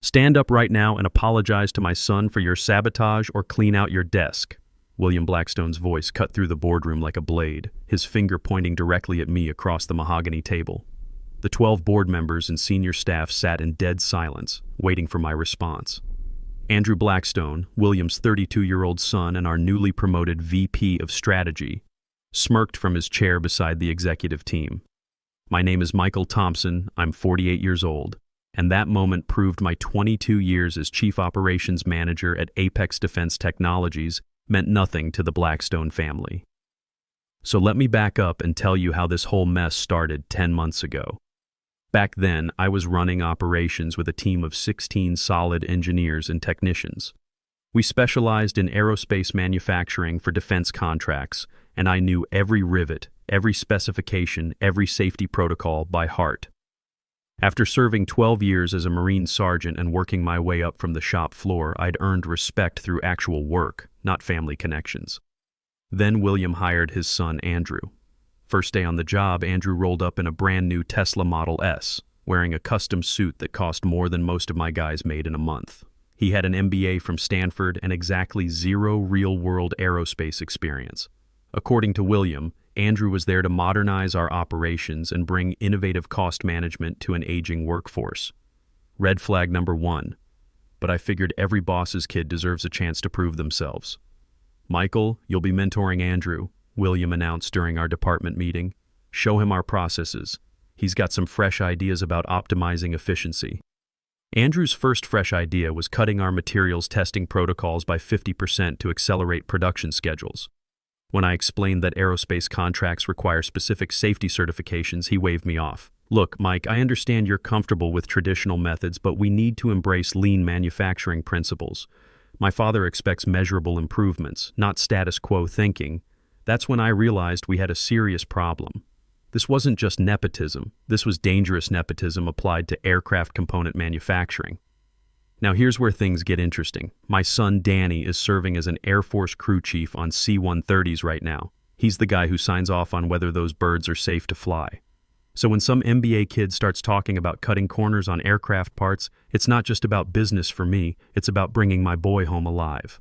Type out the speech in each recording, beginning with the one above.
Stand up right now and apologize to my son for your sabotage or clean out your desk. William Blackstone's voice cut through the boardroom like a blade, his finger pointing directly at me across the mahogany table. The 12 board members and senior staff sat in dead silence, waiting for my response. Andrew Blackstone, William's 32-year-old son and our newly promoted VP of Strategy, smirked from his chair beside the executive team. My name is Michael Thompson, I'm 48 years old, and that moment proved my 22 years as Chief Operations Manager at Apex Defense Technologies meant nothing to the Blackstone family. So let me back up and tell you how this whole mess started 10 months ago. Back then, I was running operations with a team of 16 solid engineers and technicians. We specialized in aerospace manufacturing for defense contracts, and I knew every rivet, every specification, every safety protocol by heart. After serving 12 years as a Marine sergeant and working my way up from the shop floor, I'd earned respect through actual work, not family connections. Then William hired his son, Andrew. First day on the job, Andrew rolled up in a brand new Tesla Model S, wearing a custom suit that cost more than most of my guys made in a month. He had an MBA from Stanford and exactly zero real-world aerospace experience. According to William, Andrew was there to modernize our operations and bring innovative cost management to an aging workforce. Red flag number 1. But I figured every boss's kid deserves a chance to prove themselves. Michael, you'll be mentoring Andrew, William announced during our department meeting. Show him our processes. He's got some fresh ideas about optimizing efficiency. Andrew's first fresh idea was cutting our materials testing protocols by 50% to accelerate production schedules. When I explained that aerospace contracts require specific safety certifications, he waved me off. Look, Mike, I understand you're comfortable with traditional methods, but we need to embrace lean manufacturing principles. My father expects measurable improvements, not status quo thinking. That's when I realized we had a serious problem. This wasn't just nepotism. This was dangerous nepotism applied to aircraft component manufacturing. Now here's where things get interesting. My son Danny is serving as an Air Force crew chief on C-130s right now. He's the guy who signs off on whether those birds are safe to fly. So when some MBA kid starts talking about cutting corners on aircraft parts, it's not just about business for me, it's about bringing my boy home alive.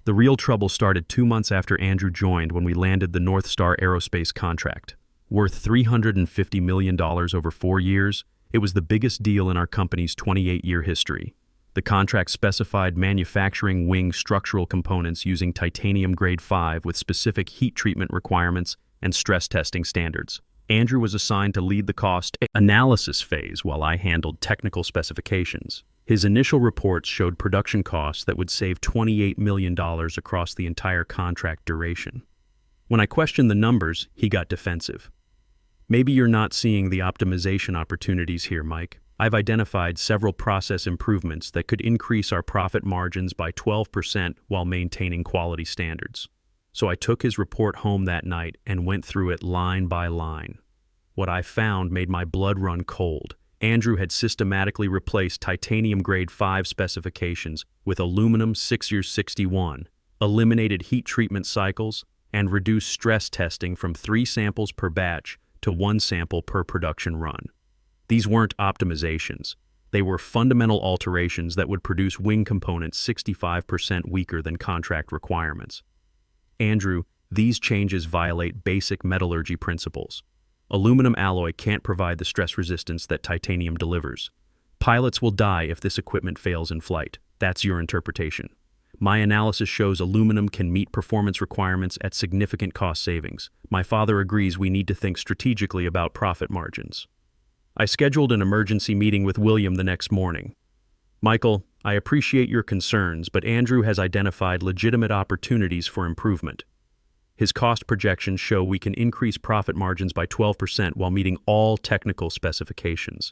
The real trouble started 2 months after Andrew joined when we landed the North Star Aerospace contract. Worth $350 million over 4 years, it was the biggest deal in our company's 28-year history. The contract specified manufacturing wing structural components using titanium grade 5 with specific heat treatment requirements and stress testing standards. Andrew was assigned to lead the cost analysis phase while I handled technical specifications. His initial reports showed production costs that would save $28 million across the entire contract duration. When I questioned the numbers, he got defensive. Maybe you're not seeing the optimization opportunities here, Mike. I've identified several process improvements that could increase our profit margins by 12% while maintaining quality standards. So I took his report home that night and went through it line by line. What I found made my blood run cold. Andrew had systematically replaced titanium grade 5 specifications with aluminum 6x61, eliminated heat treatment cycles, and reduced stress testing from 3 samples per batch to 1 sample per production run. These weren't optimizations. They were fundamental alterations that would produce wing components 65% weaker than contract requirements. Andrew, these changes violate basic metallurgy principles. Aluminum alloy can't provide the stress resistance that titanium delivers. Pilots will die if this equipment fails in flight. That's your interpretation. My analysis shows aluminum can meet performance requirements at significant cost savings. My father agrees we need to think strategically about profit margins. I scheduled an emergency meeting with William the next morning. Michael, I appreciate your concerns, but Andrew has identified legitimate opportunities for improvement. His cost projections show we can increase profit margins by 12% while meeting all technical specifications.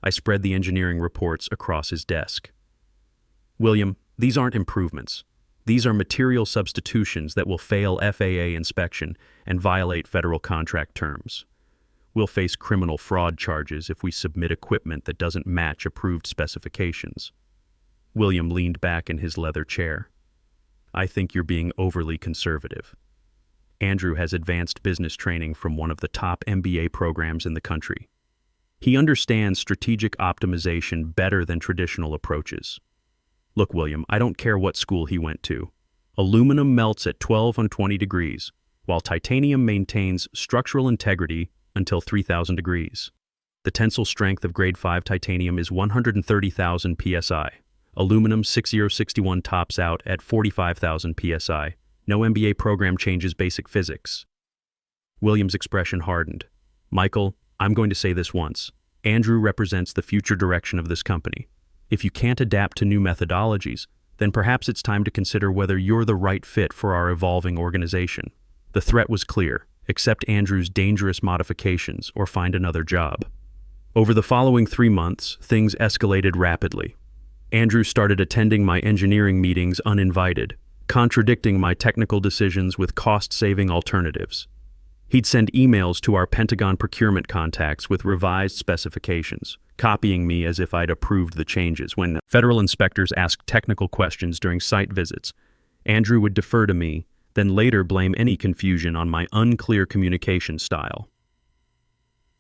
I spread the engineering reports across his desk. William, these aren't improvements. These are material substitutions that will fail FAA inspection and violate federal contract terms. We'll face criminal fraud charges if we submit equipment that doesn't match approved specifications. William leaned back in his leather chair. I think you're being overly conservative. Andrew has advanced business training from one of the top MBA programs in the country. He understands strategic optimization better than traditional approaches. Look, William, I don't care what school he went to. Aluminum melts at 12 on 20 degrees, while titanium maintains structural integrity until 3,000 degrees. The tensile strength of grade 5 titanium is 130,000 psi. Aluminum 6061 tops out at 45,000 psi. No MBA program changes basic physics. William's expression hardened. Michael, I'm going to say this once. Andrew represents the future direction of this company. If you can't adapt to new methodologies, then perhaps it's time to consider whether you're the right fit for our evolving organization. The threat was clear. Accept Andrew's dangerous modifications or find another job. Over the following 3 months, things escalated rapidly. Andrew started attending my engineering meetings uninvited, contradicting my technical decisions with cost-saving alternatives. He'd send emails to our Pentagon procurement contacts with revised specifications, copying me as if I'd approved the changes. When federal inspectors asked technical questions during site visits, Andrew would defer to me, then later blame any confusion on my unclear communication style.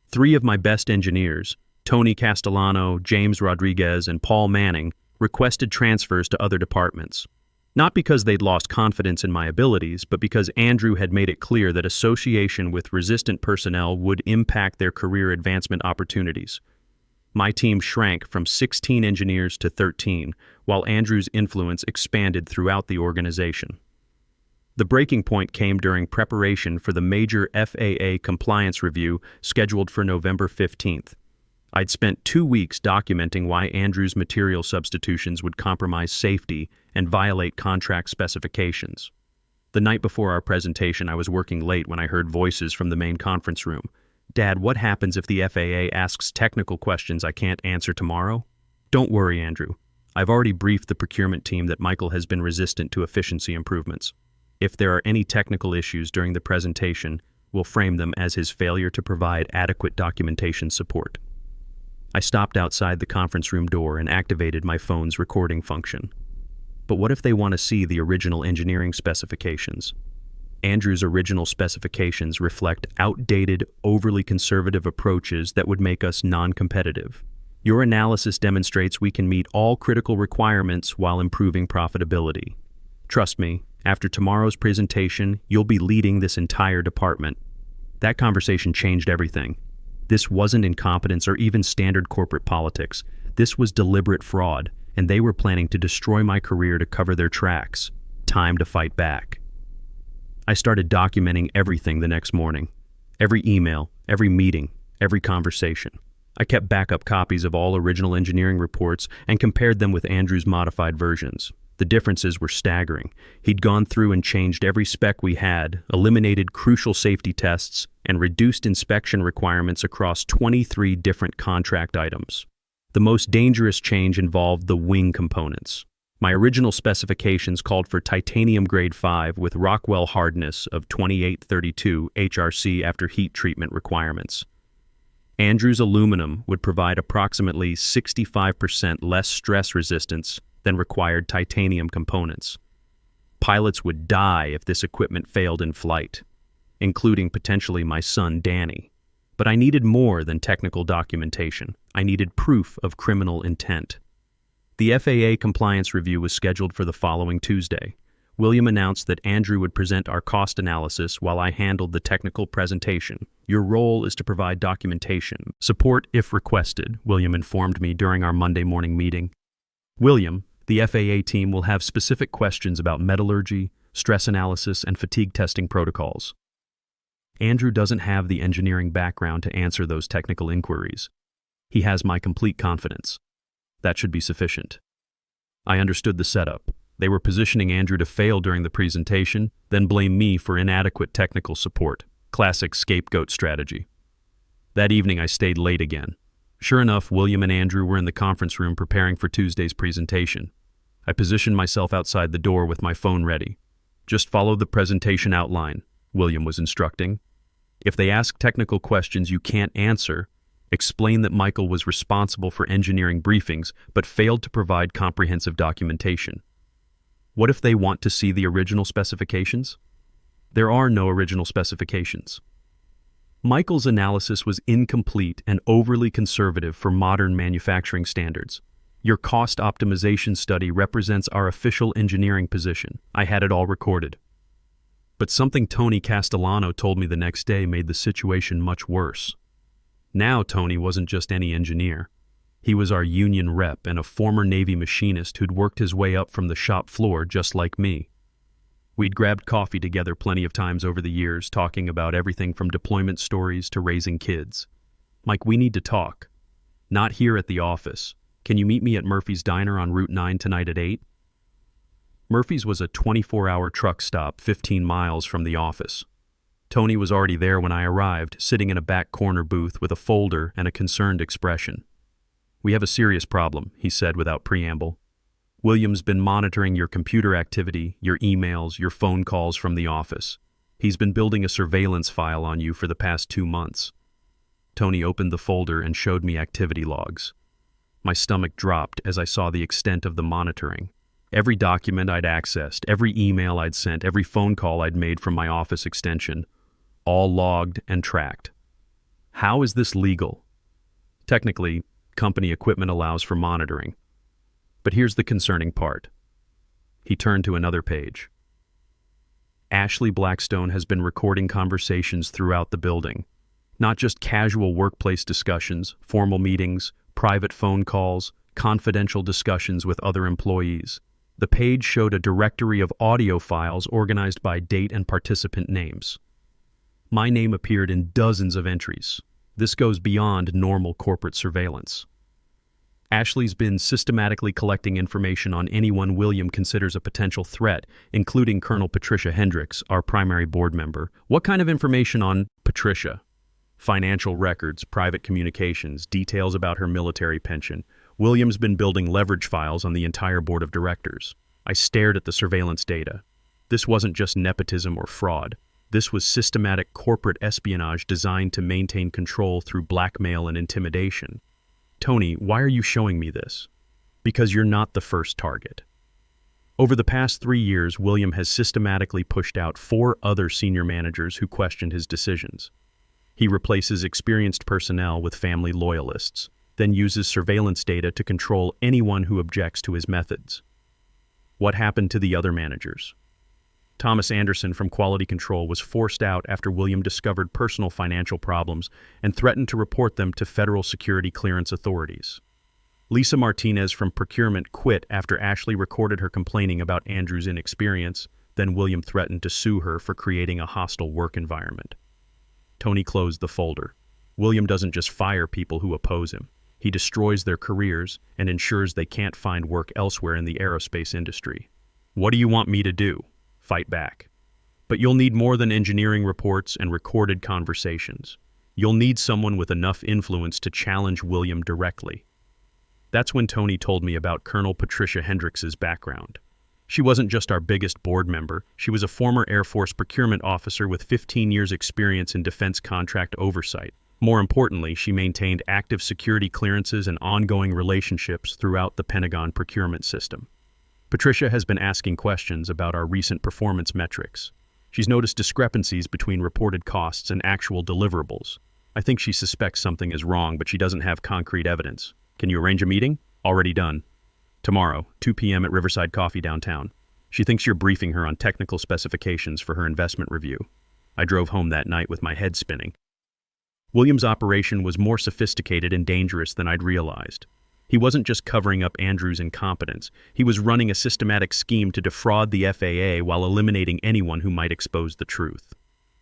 3 of my best engineers, Tony Castellano, James Rodriguez, and Paul Manning, requested transfers to other departments. Not because they'd lost confidence in my abilities, but because Andrew had made it clear that association with resistant personnel would impact their career advancement opportunities. My team shrank from 16 engineers to 13, while Andrew's influence expanded throughout the organization. The breaking point came during preparation for the major FAA compliance review scheduled for November 15th. I'd spent 2 weeks documenting why Andrew's material substitutions would compromise safety and violate contract specifications. The night before our presentation, I was working late when I heard voices from the main conference room. Dad, what happens if the FAA asks technical questions I can't answer tomorrow? Don't worry, Andrew. I've already briefed the procurement team that Michael has been resistant to efficiency improvements. If there are any technical issues during the presentation, we'll frame them as his failure to provide adequate documentation support. I stopped outside the conference room door and activated my phone's recording function. But what if they want to see the original engineering specifications? Andrew's original specifications reflect outdated, overly conservative approaches that would make us non-competitive. Your analysis demonstrates we can meet all critical requirements while improving profitability. Trust me, after tomorrow's presentation, you'll be leading this entire department. That conversation changed everything. This wasn't incompetence or even standard corporate politics. This was deliberate fraud, and they were planning to destroy my career to cover their tracks. Time to fight back. I started documenting everything the next morning. Every email, every meeting, every conversation. I kept backup copies of all original engineering reports and compared them with Andrew's modified versions. The differences were staggering. He'd gone through and changed every spec we had, eliminated crucial safety tests, and reduced inspection requirements across 23 different contract items. The most dangerous change involved the wing components. My original specifications called for titanium grade 5 with Rockwell hardness of 2832 HRC after heat treatment requirements. Andrew's aluminum would provide approximately 65% less stress resistance than required titanium components. Pilots would die if this equipment failed in flight, including potentially my son Danny. But I needed more than technical documentation. I needed proof of criminal intent. The FAA compliance review was scheduled for the following Tuesday. William announced that Andrew would present our cost analysis while I handled the technical presentation. Your role is to provide documentation. Support if requested, William informed me during our Monday morning meeting. William, the FAA team will have specific questions about metallurgy, stress analysis, and fatigue testing protocols. Andrew doesn't have the engineering background to answer those technical inquiries. He has my complete confidence. That should be sufficient. I understood the setup. They were positioning Andrew to fail during the presentation, then blame me for inadequate technical support. Classic scapegoat strategy. That evening I stayed late again. Sure enough, William and Andrew were in the conference room preparing for Tuesday's presentation. I positioned myself outside the door with my phone ready. Just follow the presentation outline, William was instructing. If they ask technical questions you can't answer, explain that Michael was responsible for engineering briefings but failed to provide comprehensive documentation. What if they want to see the original specifications? There are no original specifications. Michael's analysis was incomplete and overly conservative for modern manufacturing standards. Your cost optimization study represents our official engineering position. I had it all recorded. But something Tony Castellano told me the next day made the situation much worse. Now Tony wasn't just any engineer. He was our union rep and a former Navy machinist who'd worked his way up from the shop floor just like me. We'd grabbed coffee together plenty of times over the years, talking about everything from deployment stories to raising kids. Mike, we need to talk. Not here at the office. Can you meet me at Murphy's Diner on Route 9 tonight at 8? Murphy's was a 24-hour truck stop 15 miles from the office. Tony was already there when I arrived, sitting in a back corner booth with a folder and a concerned expression. "We have a serious problem," he said without preamble. "William's been monitoring your computer activity, your emails, your phone calls from the office. He's been building a surveillance file on you for the past 2 months." Tony opened the folder and showed me activity logs. My stomach dropped as I saw the extent of the monitoring. Every document I'd accessed, every email I'd sent, every phone call I'd made from my office extension, all logged and tracked. How is this legal? Technically, company equipment allows for monitoring. But here's the concerning part. He turned to another page. Ashley Blackstone has been recording conversations throughout the building. Not just casual workplace discussions, formal meetings, private phone calls, confidential discussions with other employees. The page showed a directory of audio files organized by date and participant names. My name appeared in dozens of entries. This goes beyond normal corporate surveillance. Ashley's been systematically collecting information on anyone William considers a potential threat, including Colonel Patricia Hendricks, our primary board member. What kind of information on Patricia? Financial records, private communications, details about her military pension. William's been building leverage files on the entire board of directors. I stared at the surveillance data. This wasn't just nepotism or fraud. This was systematic corporate espionage designed to maintain control through blackmail and intimidation. "Tony, why are you showing me this?" "Because you're not the first target." Over the past 3 years, William has systematically pushed out 4 other senior managers who questioned his decisions. He replaces experienced personnel with family loyalists, then uses surveillance data to control anyone who objects to his methods. What happened to the other managers? Thomas Anderson from Quality Control was forced out after William discovered personal financial problems and threatened to report them to federal security clearance authorities. Lisa Martinez from Procurement quit after Ashley recorded her complaining about Andrew's inexperience, then William threatened to sue her for creating a hostile work environment. Tony closed the folder. William doesn't just fire people who oppose him. He destroys their careers and ensures they can't find work elsewhere in the aerospace industry. What do you want me to do? Fight back. But you'll need more than engineering reports and recorded conversations. You'll need someone with enough influence to challenge William directly. That's when Tony told me about Colonel Patricia Hendricks' background. She wasn't just our biggest board member. She was a former Air Force procurement officer with 15 years' experience in defense contract oversight. More importantly, she maintained active security clearances and ongoing relationships throughout the Pentagon procurement system. Patricia has been asking questions about our recent performance metrics. She's noticed discrepancies between reported costs and actual deliverables. I think she suspects something is wrong, but she doesn't have concrete evidence. Can you arrange a meeting? Already done. Tomorrow, 2 p.m. at Riverside Coffee downtown. She thinks you're briefing her on technical specifications for her investment review. I drove home that night with my head spinning. William's operation was more sophisticated and dangerous than I'd realized. He wasn't just covering up Andrew's incompetence. He was running a systematic scheme to defraud the FAA while eliminating anyone who might expose the truth.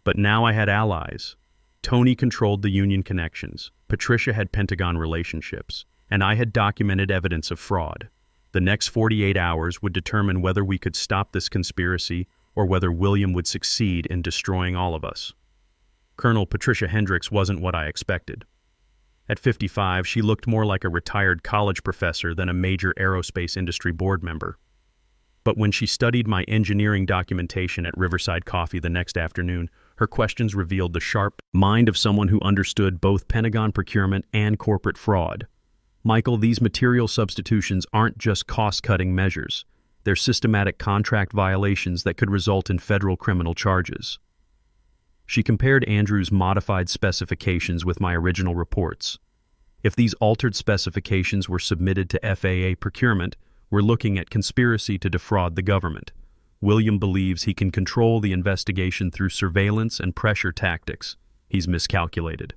But now I had allies. Tony controlled the union connections. Patricia had Pentagon relationships. And I had documented evidence of fraud. The next 48 hours would determine whether we could stop this conspiracy or whether William would succeed in destroying all of us. Colonel Patricia Hendricks wasn't what I expected. At 55, she looked more like a retired college professor than a major aerospace industry board member. But when she studied my engineering documentation at Riverside Coffee the next afternoon, her questions revealed the sharp mind of someone who understood both Pentagon procurement and corporate fraud. Michael, these material substitutions aren't just cost-cutting measures. They're systematic contract violations that could result in federal criminal charges. She compared Andrew's modified specifications with my original reports. If these altered specifications were submitted to FAA procurement, we're looking at conspiracy to defraud the government. William believes he can control the investigation through surveillance and pressure tactics. He's miscalculated.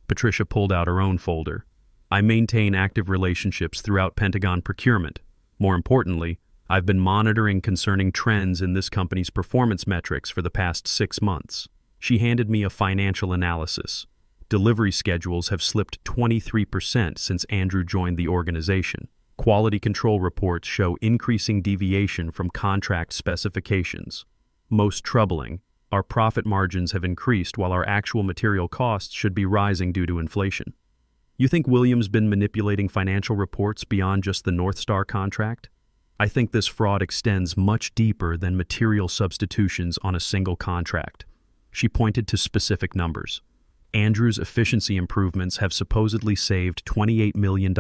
Patricia pulled out her own folder. I maintain active relationships throughout Pentagon procurement. More importantly, I've been monitoring concerning trends in this company's performance metrics for the past 6 months. She handed me a financial analysis. Delivery schedules have slipped 23% since Andrew joined the organization. Quality control reports show increasing deviation from contract specifications. Most troubling, our profit margins have increased while our actual material costs should be rising due to inflation. You think William's been manipulating financial reports beyond just the North Star contract? I think this fraud extends much deeper than material substitutions on a single contract. She pointed to specific numbers. Andrew's efficiency improvements have supposedly saved $28 million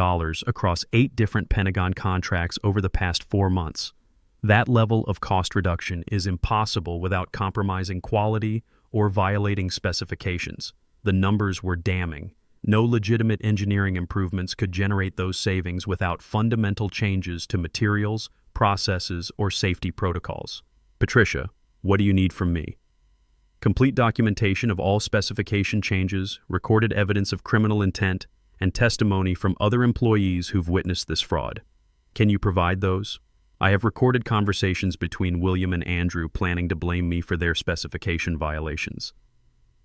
across 8 different Pentagon contracts over the past 4 months. That level of cost reduction is impossible without compromising quality or violating specifications. The numbers were damning. No legitimate engineering improvements could generate those savings without fundamental changes to materials, processes, or safety protocols. Patricia, what do you need from me? Complete documentation of all specification changes, recorded evidence of criminal intent, and testimony from other employees who've witnessed this fraud. Can you provide those? I have recorded conversations between William and Andrew planning to blame me for their specification violations.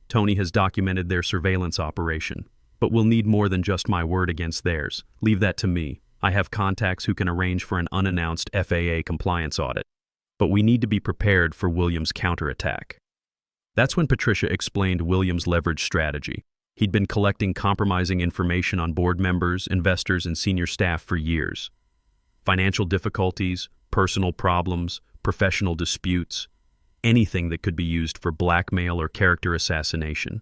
Tony has documented their surveillance operation, but we'll need more than just my word against theirs. Leave that to me. I have contacts who can arrange for an unannounced FAA compliance audit. But we need to be prepared for William's counterattack. That's when Patricia explained William's leverage strategy. He'd been collecting compromising information on board members, investors, and senior staff for years. Financial difficulties, personal problems, professional disputes, anything that could be used for blackmail or character assassination.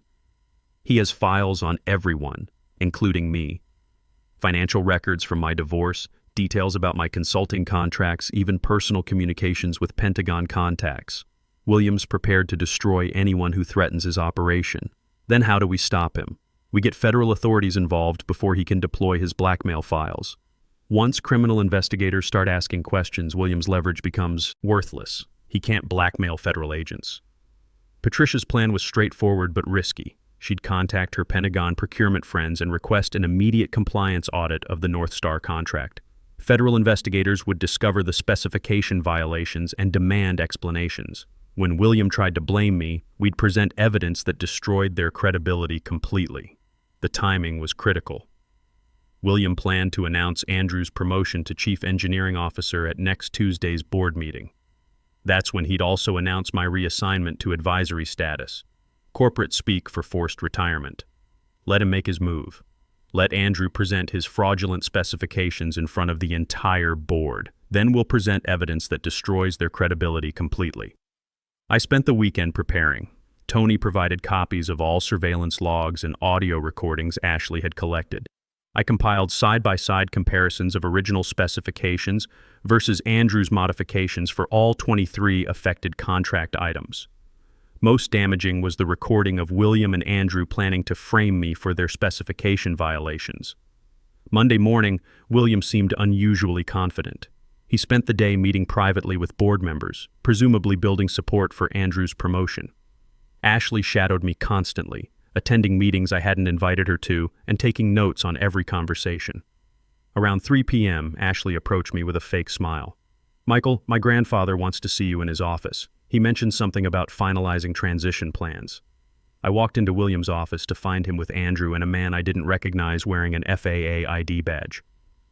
He has files on everyone, including me. Financial records from my divorce, details about my consulting contracts, even personal communications with Pentagon contacts. William's prepared to destroy anyone who threatens his operation. Then how do we stop him? We get federal authorities involved before he can deploy his blackmail files. Once criminal investigators start asking questions, William's leverage becomes worthless. He can't blackmail federal agents. Patricia's plan was straightforward but risky. She'd contact her Pentagon procurement friends and request an immediate compliance audit of the North Star contract. Federal investigators would discover the specification violations and demand explanations. When William tried to blame me, we'd present evidence that destroyed their credibility completely. The timing was critical. William planned to announce Andrew's promotion to Chief Engineering Officer at next Tuesday's board meeting. That's when he'd also announce my reassignment to advisory status. Corporate speak for forced retirement. Let him make his move. Let Andrew present his fraudulent specifications in front of the entire board. Then we'll present evidence that destroys their credibility completely. I spent the weekend preparing. Tony provided copies of all surveillance logs and audio recordings Ashley had collected. I compiled side-by-side comparisons of original specifications versus Andrew's modifications for all 23 affected contract items. Most damaging was the recording of William and Andrew planning to frame me for their specification violations. Monday morning, William seemed unusually confident. He spent the day meeting privately with board members, presumably building support for Andrew's promotion. Ashley shadowed me constantly, attending meetings I hadn't invited her to and taking notes on every conversation. Around 3 p.m., Ashley approached me with a fake smile. "Michael, my grandfather wants to see you in his office. He mentioned something about finalizing transition plans." I walked into William's office to find him with Andrew and a man I didn't recognize wearing an FAA ID badge.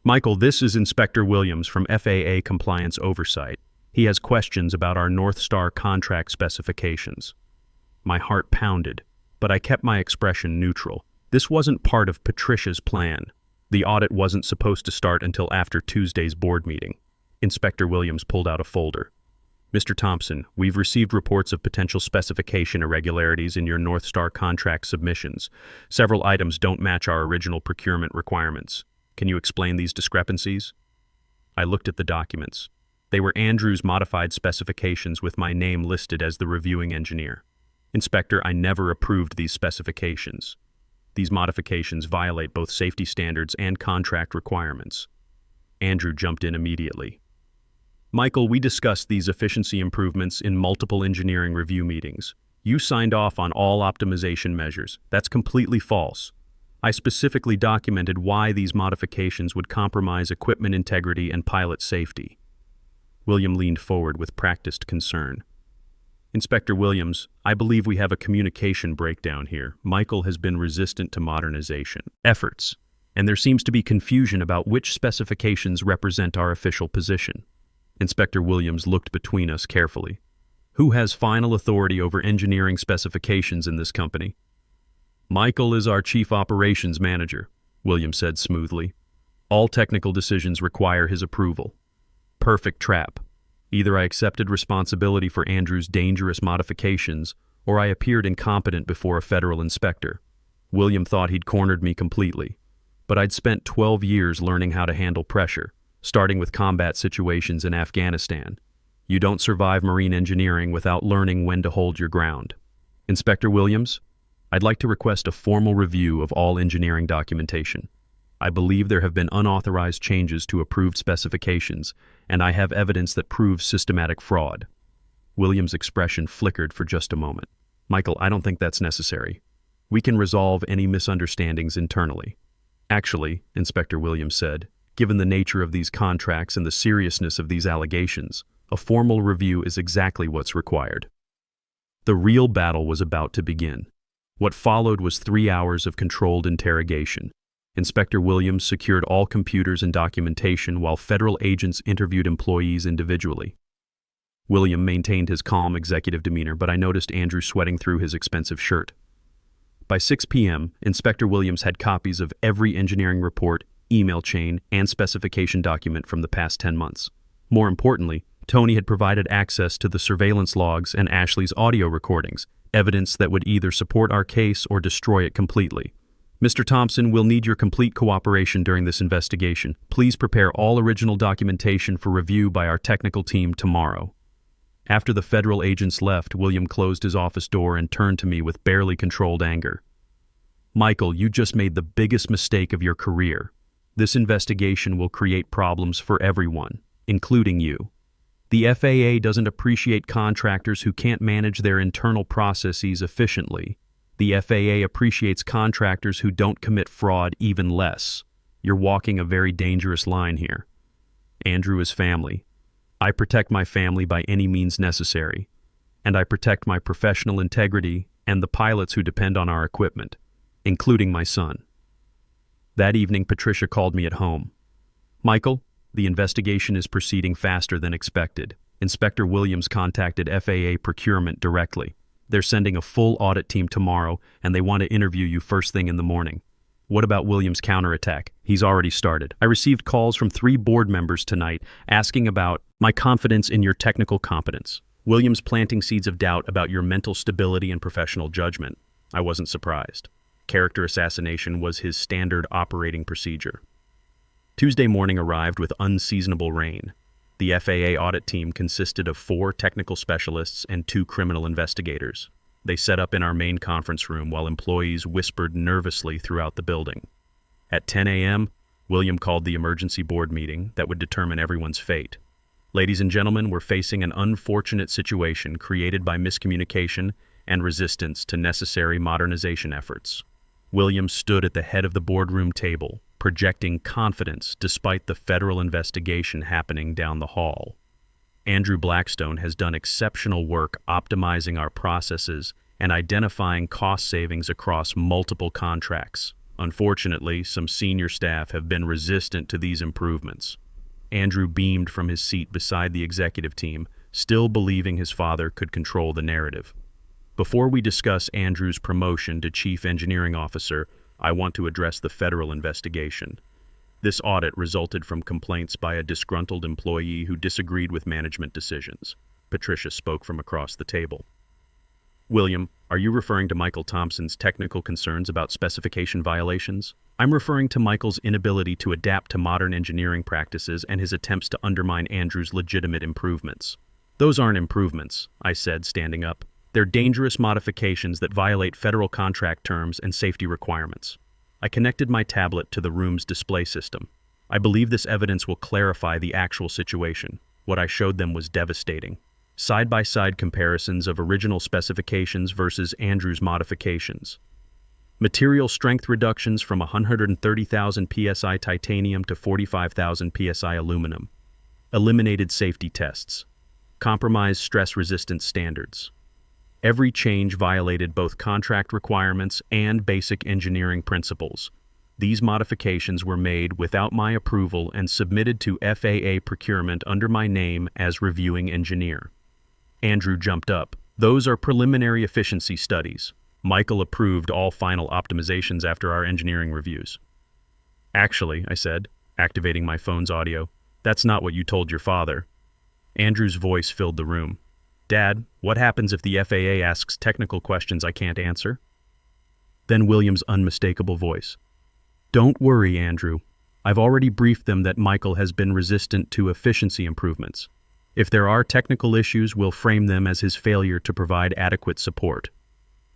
"Michael, this is Inspector Williams from FAA Compliance Oversight. He has questions about our North Star contract specifications." My heart pounded, but I kept my expression neutral. This wasn't part of Patricia's plan. The audit wasn't supposed to start until after Tuesday's board meeting. Inspector Williams pulled out a folder. "Mr. Thompson, we've received reports of potential specification irregularities in your North Star contract submissions. Several items don't match our original procurement requirements. Can you explain these discrepancies?" I looked at the documents. They were Andrew's modified specifications with my name listed as the reviewing engineer. Inspector, I never approved these specifications. These modifications violate both safety standards and contract requirements. Andrew jumped in immediately. Michael, we discussed these efficiency improvements in multiple engineering review meetings. You signed off on all optimization measures. That's completely false. I specifically documented why these modifications would compromise equipment integrity and pilot safety. William leaned forward with practiced concern. Inspector Williams, I believe we have a communication breakdown here. Michael has been resistant to modernization efforts, and there seems to be confusion about which specifications represent our official position. Inspector Williams looked between us carefully. Who has final authority over engineering specifications in this company? Michael is our chief operations manager, Williams said smoothly. All technical decisions require his approval. Perfect trap. Either I accepted responsibility for Andrew's dangerous modifications, or I appeared incompetent before a federal inspector. William thought he'd cornered me completely, but I'd spent 12 years learning how to handle pressure, starting with combat situations in Afghanistan. You don't survive marine engineering without learning when to hold your ground. Inspector Williams, I'd like to request a formal review of all engineering documentation. I believe there have been unauthorized changes to approved specifications, and I have evidence that proves systematic fraud. Williams' expression flickered for just a moment. Michael, I don't think that's necessary. We can resolve any misunderstandings internally. Actually, Inspector Williams said, given the nature of these contracts and the seriousness of these allegations, a formal review is exactly what's required. The real battle was about to begin. What followed was 3 hours of controlled interrogation. Inspector Williams secured all computers and documentation while federal agents interviewed employees individually. William maintained his calm executive demeanor, but I noticed Andrew sweating through his expensive shirt. By 6 p.m., Inspector Williams had copies of every engineering report, email chain, and specification document from the past 10 months. More importantly, Tony had provided access to the surveillance logs and Ashley's audio recordings, evidence that would either support our case or destroy it completely. Mr. Thompson, we'll need your complete cooperation during this investigation. Please prepare all original documentation for review by our technical team tomorrow. After the federal agents left, William closed his office door and turned to me with barely controlled anger. Michael, you just made the biggest mistake of your career. This investigation will create problems for everyone, including you. The FAA doesn't appreciate contractors who can't manage their internal processes efficiently. The FAA appreciates contractors who don't commit fraud even less. You're walking a very dangerous line here. Andrew is family. I protect my family by any means necessary, and I protect my professional integrity and the pilots who depend on our equipment, including my son. That evening, Patricia called me at home. Michael, the investigation is proceeding faster than expected. Inspector Williams contacted FAA procurement directly. They're sending a full audit team tomorrow, and they want to interview you first thing in the morning. What about Williams' counterattack? He's already started. I received calls from 3 board members tonight asking about my confidence in your technical competence. Williams planting seeds of doubt about your mental stability and professional judgment. I wasn't surprised. Character assassination was his standard operating procedure. Tuesday morning arrived with unseasonable rain. The FAA audit team consisted of 4 technical specialists and 2 criminal investigators. They set up in our main conference room while employees whispered nervously throughout the building. At 10 a.m., William called the emergency board meeting that would determine everyone's fate. Ladies and gentlemen, we're facing an unfortunate situation created by miscommunication and resistance to necessary modernization efforts. William stood at the head of the boardroom table, projecting confidence despite the federal investigation happening down the hall. Andrew Blackstone has done exceptional work optimizing our processes and identifying cost savings across multiple contracts. Unfortunately, some senior staff have been resistant to these improvements. Andrew beamed from his seat beside the executive team, still believing his father could control the narrative. Before we discuss Andrew's promotion to Chief Engineering Officer, I want to address the federal investigation. This audit resulted from complaints by a disgruntled employee who disagreed with management decisions. Patricia spoke from across the table. William, are you referring to Michael Thompson's technical concerns about specification violations? I'm referring to Michael's inability to adapt to modern engineering practices and his attempts to undermine Andrew's legitimate improvements. Those aren't improvements, I said, standing up. They're dangerous modifications that violate federal contract terms and safety requirements. I connected my tablet to the room's display system. I believe this evidence will clarify the actual situation. What I showed them was devastating. Side-by-side comparisons of original specifications versus Andrew's modifications. Material strength reductions from 130,000 psi titanium to 45,000 psi aluminum. Eliminated safety tests. Compromised stress-resistance standards. Every change violated both contract requirements and basic engineering principles. These modifications were made without my approval and submitted to FAA procurement under my name as reviewing engineer. Andrew jumped up. Those are preliminary efficiency studies. Michael approved all final optimizations after our engineering reviews. Actually, I said, activating my phone's audio, that's not what you told your father. Andrew's voice filled the room. Dad, what happens if the FAA asks technical questions I can't answer? Then William's unmistakable voice. Don't worry, Andrew. I've already briefed them that Michael has been resistant to efficiency improvements. If there are technical issues, we'll frame them as his failure to provide adequate support.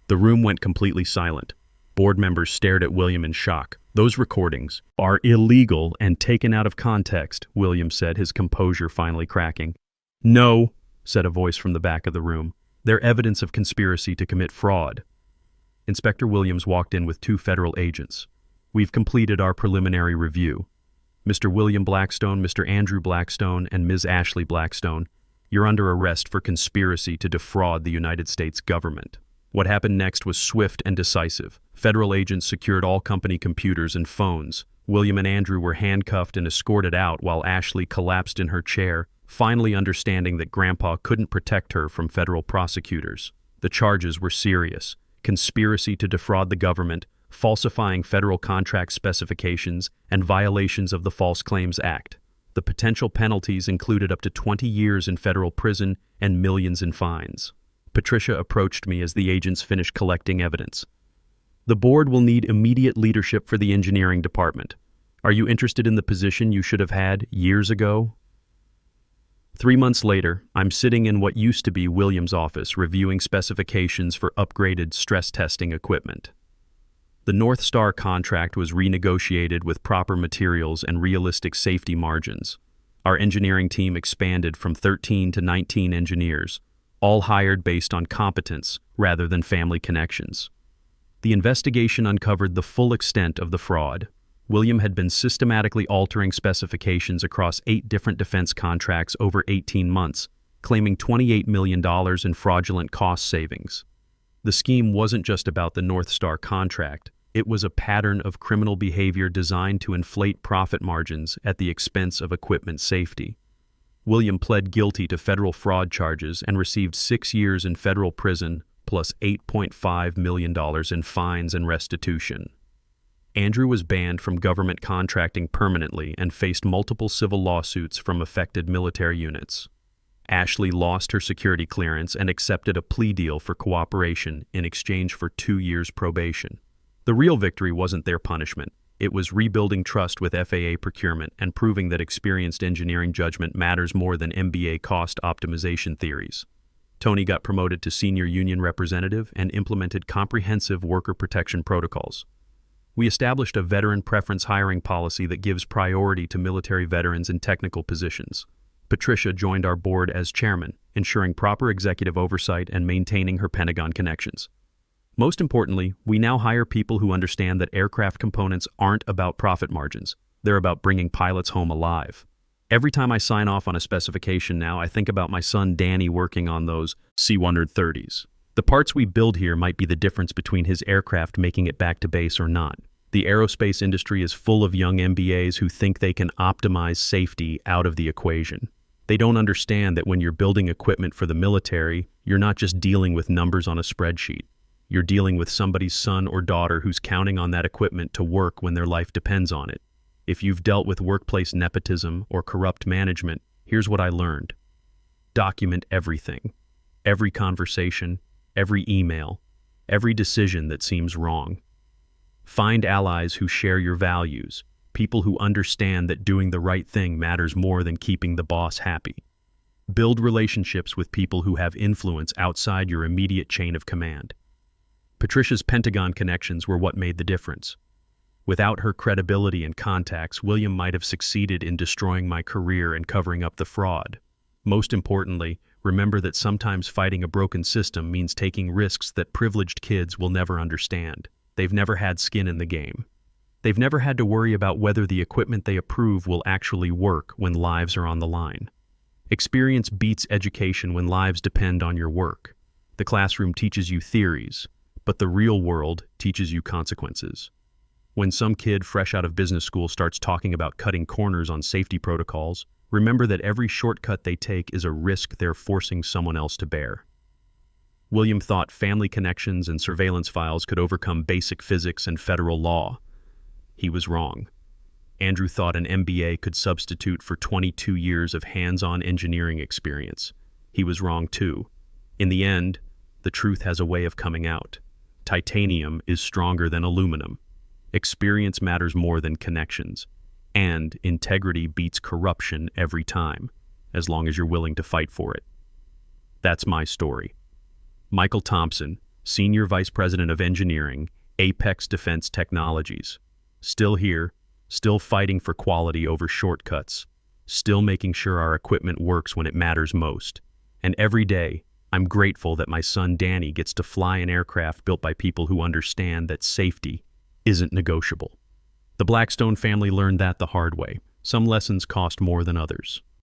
The room went completely silent. Board members stared at William in shock. Those recordings are illegal and taken out of context, William said, his composure finally cracking. No, said a voice from the back of the room. They're evidence of conspiracy to commit fraud. Inspector Williams walked in with 2 federal agents. We've completed our preliminary review. Mr. William Blackstone, Mr. Andrew Blackstone, and Ms. Ashley Blackstone, you're under arrest for conspiracy to defraud the United States government. What happened next was swift and decisive. Federal agents secured all company computers and phones. William and Andrew were handcuffed and escorted out while Ashley collapsed in her chair, finally understanding that Grandpa couldn't protect her from federal prosecutors. The charges were serious: conspiracy to defraud the government, falsifying federal contract specifications, and violations of the False Claims Act. The potential penalties included up to 20 years in federal prison and millions in fines. Patricia approached me as the agents finished collecting evidence. The board will need immediate leadership for the engineering department. Are you interested in the position you should have had years ago? 3 months later, I'm sitting in what used to be William's office reviewing specifications for upgraded stress testing equipment. The North Star contract was renegotiated with proper materials and realistic safety margins. Our engineering team expanded from 13 to 19 engineers, all hired based on competence rather than family connections. The investigation uncovered the full extent of the fraud. William had been systematically altering specifications across 8 different defense contracts over 18 months, claiming $28 million in fraudulent cost savings. The scheme wasn't just about the North Star contract. It was a pattern of criminal behavior designed to inflate profit margins at the expense of equipment safety. William pled guilty to federal fraud charges and received 6 years in federal prison plus $8.5 million in fines and restitution. Andrew was banned from government contracting permanently and faced multiple civil lawsuits from affected military units. Ashley lost her security clearance and accepted a plea deal for cooperation in exchange for 2 years probation. The real victory wasn't their punishment. It was rebuilding trust with FAA procurement and proving that experienced engineering judgment matters more than MBA cost optimization theories. Tony got promoted to senior union representative and implemented comprehensive worker protection protocols. We established a veteran preference hiring policy that gives priority to military veterans in technical positions. Patricia joined our board as chairman, ensuring proper executive oversight and maintaining her Pentagon connections. Most importantly, we now hire people who understand that aircraft components aren't about profit margins. They're about bringing pilots home alive. Every time I sign off on a specification now, I think about my son Danny working on those C-130s. The parts we build here might be the difference between his aircraft making it back to base or not. The aerospace industry is full of young MBAs who think they can optimize safety out of the equation. They don't understand that when you're building equipment for the military, you're not just dealing with numbers on a spreadsheet. You're dealing with somebody's son or daughter who's counting on that equipment to work when their life depends on it. If you've dealt with workplace nepotism or corrupt management, here's what I learned. Document everything. Every conversation, every email, every decision that seems wrong. Find allies who share your values, people who understand that doing the right thing matters more than keeping the boss happy. Build relationships with people who have influence outside your immediate chain of command. Patricia's Pentagon connections were what made the difference. Without her credibility and contacts, William might have succeeded in destroying my career and covering up the fraud. Most importantly, remember that sometimes fighting a broken system means taking risks that privileged kids will never understand. They've never had skin in the game. They've never had to worry about whether the equipment they approve will actually work when lives are on the line. Experience beats education when lives depend on your work. The classroom teaches you theories, but the real world teaches you consequences. When some kid fresh out of business school starts talking about cutting corners on safety protocols, remember that every shortcut they take is a risk they're forcing someone else to bear. William thought family connections and surveillance files could overcome basic physics and federal law. He was wrong. Andrew thought an MBA could substitute for 22 years of hands-on engineering experience. He was wrong too. In the end, the truth has a way of coming out. Titanium is stronger than aluminum. Experience matters more than connections. And integrity beats corruption every time, as long as you're willing to fight for it. That's my story. Michael Thompson, Senior Vice President of Engineering, Apex Defense Technologies. Still here, still fighting for quality over shortcuts, still making sure our equipment works when it matters most. And every day, I'm grateful that my son Danny gets to fly an aircraft built by people who understand that safety isn't negotiable. The Blackstone family learned that the hard way. Some lessons cost more than others.